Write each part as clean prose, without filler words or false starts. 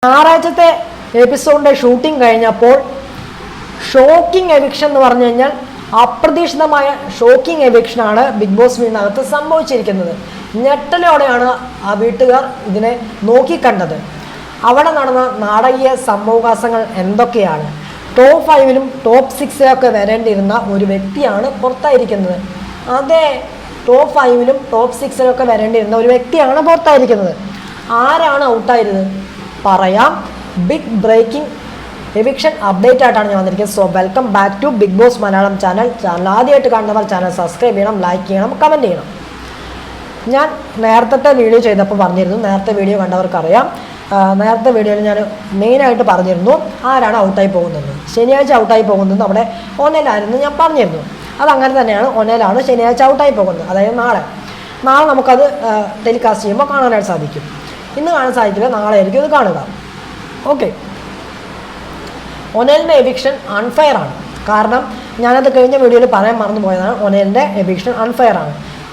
ഞായറാഴ്ചത്തെ എപ്പിസോഡിൻ്റെ shooting കഴിഞ്ഞപ്പോൾ shocking eviction എന്ന് പറഞ്ഞു കഴിഞ്ഞാൽ അപ്രതീക്ഷിതമായ ഷോക്കിംഗ് എവിക്ഷനാണ് ബിഗ് ബോസ് വീടിനകത്ത് സംഭവിച്ചിരിക്കുന്നത്. ഞെട്ടലോടെയാണ് ആ വീട്ടുകാർ ഇതിനെ നോക്കിക്കണ്ടത്. അവിടെ നടന്ന നാടകീയ സംഭവവികാസങ്ങൾ എന്തൊക്കെയാണ്? ടോപ്പ് 5-ലും ടോപ്പ് 6-ലൊക്കെ വരേണ്ടിയിരുന്ന ഒരു വ്യക്തിയാണ് പുറത്തായിരിക്കുന്നത്. അതെ, ടോപ്പ് 5-ലും ടോപ്പ് 6-ലൊക്കെ വരേണ്ടിയിരുന്ന ഒരു വ്യക്തിയാണ് പുറത്തായിരിക്കുന്നത്. ആരാണ് ഔട്ടായിരുന്നത് പറയാം. ബിഗ് ബ്രേക്കിംഗ് എവിക്ഷൻ അപ്ഡേറ്റ് ആയിട്ടാണ് ഞാൻ വന്നിരിക്കുന്നത്. So welcome back to Bigg Boss Malayalam channel. ആദ്യമായിട്ട് കാണുന്നവർ ചാനൽ സബ്സ്ക്രൈബ് ചെയ്യണം, ലൈക്ക് ചെയ്യണം, കമൻറ്റ് ചെയ്യണം. ഞാൻ നേരത്തെ വീഡിയോ ചെയ്തപ്പോൾ പറഞ്ഞിരുന്നു, നേരത്തെ വീഡിയോ കണ്ടവർക്കറിയാം. നേരത്തെ വീഡിയോയിൽ ഞാൻ മെയിനായിട്ട് പറഞ്ഞിരുന്നു ആരാണ് ഔട്ടായി പോകുന്നത്. ശനിയാഴ്ച ഔട്ടായി പോകുന്നത് അവിടെ ഒനേലായിരുന്നു ഞാൻ പറഞ്ഞിരുന്നു. അതങ്ങനെ തന്നെയാണ്, ഒനേലാണ് ശനിയാഴ്ച ഔട്ടായി പോകുന്നത്. അതായത് നാളെ നമുക്കത് ടെലികാസ്റ്റ് ചെയ്യുമ്പോൾ കാണാനായിട്ട് സാധിക്കും. ഇന്ന് കാണാൻ സാധിക്കില്ല, നാളെ ആയിരിക്കും ഇത് കാണുക. ഓക്കെ, ഒനേലിൻ്റെ എവിക്ഷൻ അൺഫെയർ ആണ്. കാരണം ഞാനത് കഴിഞ്ഞ വീഡിയോയിൽ പറയാൻ മറന്നു പോയതാണ്. ഒനേലിൻ്റെ എവിക്ഷൻ അൺഫെയർ ആണ്.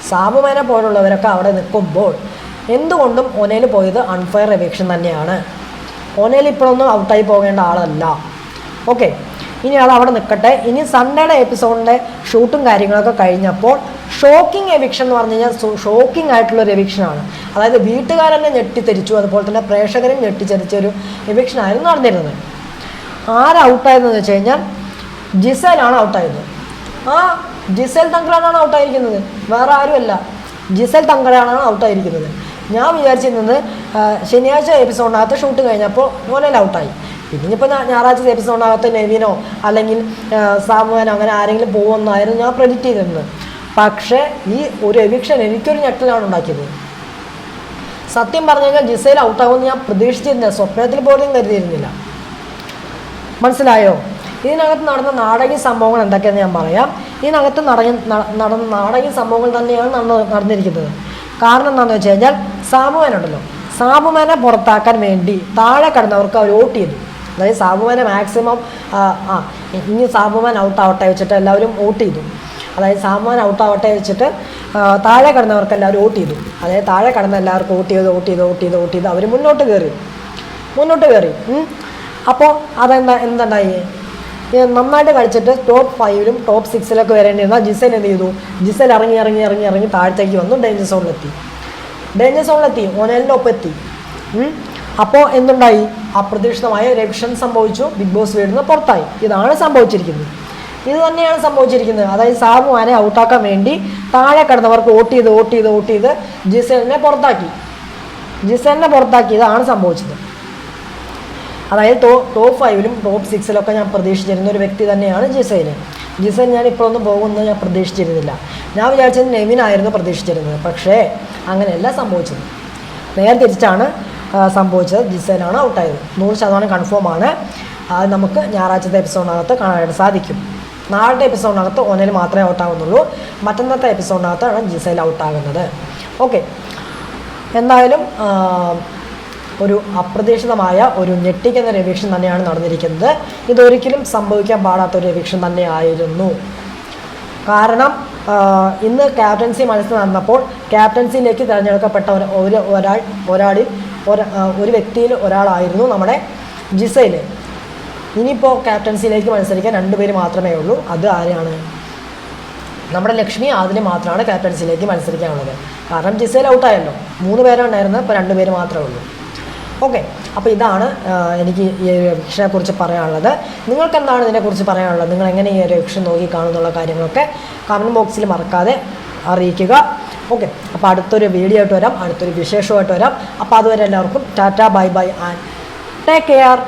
സാബുമാനെ പോലുള്ളവരൊക്കെ അവിടെ നിൽക്കുമ്പോൾ എന്തുകൊണ്ടും ഒനേൽ പോയത് അൺഫെയർ എവിക്ഷൻ തന്നെയാണ്. ഒനേൽ ഇപ്പോഴൊന്നും ഔട്ടായി പോകേണ്ട ആളല്ല. ഓക്കെ, ഇനി അത് അവിടെ നിൽക്കട്ടെ. ഇനി സൺഡേയുടെ എപ്പിസോഡിൻ്റെ ഷൂട്ടും കാര്യങ്ങളൊക്കെ കഴിഞ്ഞപ്പോൾ ഷോക്കിംഗ് എവിക്ഷൻ എന്ന് പറഞ്ഞു കഴിഞ്ഞാൽ ഷോക്കിംഗ് ആയിട്ടുള്ളൊരു എവിക്ഷനാണ്. അതായത് വീട്ടുകാരെന്നെ ഞെട്ടിത്തെരിച്ചു, അതുപോലെ തന്നെ പ്രേക്ഷകരും ഞെട്ടിച്ചരിച്ച ഒരു എവിക്ഷനായിരുന്നു നടന്നിരുന്നത്. ആരൗട്ടായതെന്ന് വെച്ച് കഴിഞ്ഞാൽ ജിസേലാണ് ഔട്ടായത്. ജിസേൽ തങ്കരാനാണ് ഔട്ടായിരിക്കുന്നത്, വേറെ ആരുമല്ല. ജിസേൽ തങ്കരാനാണ് ഔട്ടായിരിക്കുന്നത്. ഞാൻ വിചാരിച്ചിരുന്നത് ശനിയാഴ്ച എപ്പിസോഡിനകത്ത് ഷൂട്ട് കഴിഞ്ഞപ്പോൾ ഒനേൽ ഔട്ടായി. ഇനിയിപ്പോൾ ഞായറാഴ്ച എപ്പിസോഡിനകത്ത് നെവിനോ അല്ലെങ്കിൽ സാമുവനോ അങ്ങനെ ആരെങ്കിലും പോകുമെന്നായിരുന്നു ഞാൻ പ്രെഡിക്റ്റ് ചെയ്തിരുന്നത്. പക്ഷേ ഈ ഒരു എവിക്ഷൻ എനിക്കൊരു ഞെട്ടലാണ് ഉണ്ടാക്കിയത്. സത്യം പറഞ്ഞു കഴിഞ്ഞാൽ ജിസേൽ ഔട്ടാകുമെന്ന് ഞാൻ പ്രതീക്ഷിച്ചിരുന്നില്ല, സ്വപ്നത്തിൽ പോലും കരുതിയിരുന്നില്ല. മനസ്സിലായോ? ഇതിനകത്ത് നടന്ന നാടകീയ സംഭവങ്ങൾ എന്തൊക്കെയാണെന്ന് ഞാൻ പറയാം. ഇതിനകത്ത് നടന്ന നാടകീയ സംഭവങ്ങൾ തന്നെയാണ് നടന്നിരിക്കുന്നത്. കാരണം എന്താണെന്ന് വെച്ച് കഴിഞ്ഞാൽ സാബുമാനെ പുറത്താക്കാൻ വേണ്ടി താഴെ കിടന്നവർക്ക് അവർ വോട്ട് ചെയ്തു. അതായത് സാബുമാനെ മാക്സിമം ഇനി സാബുമാൻ ഔട്ടാവട്ടെ വെച്ചിട്ട് എല്ലാവരും വോട്ട് ചെയ്തു. അതായത് സാബുമാൻ ഔട്ടാവട്ടെ വെച്ചിട്ട് താഴെ കിടന്നവർക്ക് എല്ലാവരും വോട്ട് ചെയ്തു. അതായത് താഴെ കിടന്ന എല്ലാവർക്കും വോട്ട് ചെയ്ത് അവർ മുന്നോട്ട് കയറി. അപ്പോൾ എന്തുണ്ടായി? നന്നായിട്ട് കളിച്ചിട്ട് ടോപ്പ് 5-ലും ടോപ്പ് 6-ലൊക്കെ വരേണ്ടിയിരുന്ന ജിസേൽ എന്ത് ചെയ്തു? ജിസേൽ ഇറങ്ങി താഴത്തേക്ക് വന്നു. ഡേഞ്ചർ സോണിലെത്തി ഒനേലിൻ്റെ ഒപ്പം എത്തി. അപ്പോൾ എന്തുണ്ടായി? അപ്രതീക്ഷിതമായ ഒരു എവിക്ഷൻ സംഭവിച്ചു. ബിഗ് ബോസ് വീടിൽ നിന്ന് പുറത്തായി. ഇതാണ് സംഭവിച്ചിരിക്കുന്നത്. ഇത് തന്നെയാണ് സംഭവിച്ചിരിക്കുന്നത്. അതായത് സാബുമാനെ ഔട്ടാക്കാൻ വേണ്ടി താഴെ കിടന്നവർക്ക് വോട്ട് ചെയ്ത് ജിസേലിനെ പുറത്താക്കി. ഇതാണ് സംഭവിച്ചത്. അതായത് ടോപ്പ് 5-ലും ടോപ്പ് 6-ലൊക്കെ ഞാൻ പ്രതീക്ഷിച്ചിരുന്ന ഒരു വ്യക്തി തന്നെയാണ് ജിസേൽ. ഞാൻ ഇപ്പോഴൊന്നും പോകുമെന്ന് ഞാൻ പ്രതീക്ഷിച്ചിരുന്നില്ല. ഞാൻ വിചാരിച്ചത് നെവിനായിരുന്നു പ്രതീക്ഷിച്ചിരുന്നത്. പക്ഷേ അങ്ങനെയല്ല സംഭവിച്ചത്. നേരെ തിരിച്ചാണ് സംഭവിച്ചത്. ജിസേലാണ് ഔട്ടായത്. 100% കൺഫേമാണ്. അത് നമുക്ക് ഞായറാഴ്ചത്തെ എപ്പിസോഡിനകത്ത് കാണാനായിട്ട് സാധിക്കും. നാളത്തെ എപ്പിസോഡിനകത്ത് ഒനേൽ മാത്രമേ ഔട്ടാകുന്നുള്ളൂ. മറ്റന്നത്തെ എപ്പിസോഡിനകത്താണ് ജിസേൽ ഔട്ടാകുന്നത്. ഓക്കെ, എന്തായാലും ഒരു അപ്രതീക്ഷിതമായ ഒരു ഞെട്ടിക്കുന്ന ഒരു എവിക്ഷൻ തന്നെയാണ് നടന്നിരിക്കുന്നത്. ഇതൊരിക്കലും സംഭവിക്കാൻ പാടാത്തൊരു എവിക്ഷൻ തന്നെയായിരുന്നു. കാരണം ഇന്ന് ക്യാപ്റ്റൻസി മത്സരം നടന്നപ്പോൾ ക്യാപ്റ്റൻസിയിലേക്ക് തിരഞ്ഞെടുക്കപ്പെട്ട ഒരു വ്യക്തിയിൽ ഒരാളായിരുന്നു നമ്മുടെ ജിസേൽ. ഇനിയിപ്പോൾ ക്യാപ്റ്റൻസിയിലേക്ക് മത്സരിക്കാൻ 2 പേര് മാത്രമേ ഉള്ളൂ. അത് ആരെയാണ്? നമ്മുടെ ലക്ഷ്മി ആദിന് മാത്രമാണ് ക്യാപ്റ്റൻസിയിലേക്ക് മത്സരിക്കാനുള്ളത്. കാരണം ജിസേൽ ഔട്ടായല്ലോ. 3 പേരുണ്ടായിരുന്നു, ഇപ്പോൾ 2 പേര് മാത്രമേ ഉള്ളൂ. ഓക്കെ, അപ്പോൾ ഇതാണ് എനിക്ക് ഈ ഒരു എവിക്ഷനെ കുറിച്ച് പറയാനുള്ളത്. നിങ്ങൾക്ക് എന്താണ് ഇതിനെക്കുറിച്ച് പറയാനുള്ളത്? നിങ്ങൾ എങ്ങനെ ഈ ഒരു എവിക്ഷൻ നോക്കി കാണുന്നുള്ള കാര്യങ്ങളൊക്കെ കമൻറ്റ് ബോക്സിൽ മറക്കാതെ അറിയിക്കുക. ഓക്കെ, അപ്പോൾ അടുത്തൊരു വീഡിയോ ആയിട്ട് വരാം, അടുത്തൊരു വിശേഷമായിട്ട് വരാം. അപ്പോൾ അതുവരെ എല്ലാവർക്കും tata, bye and take care.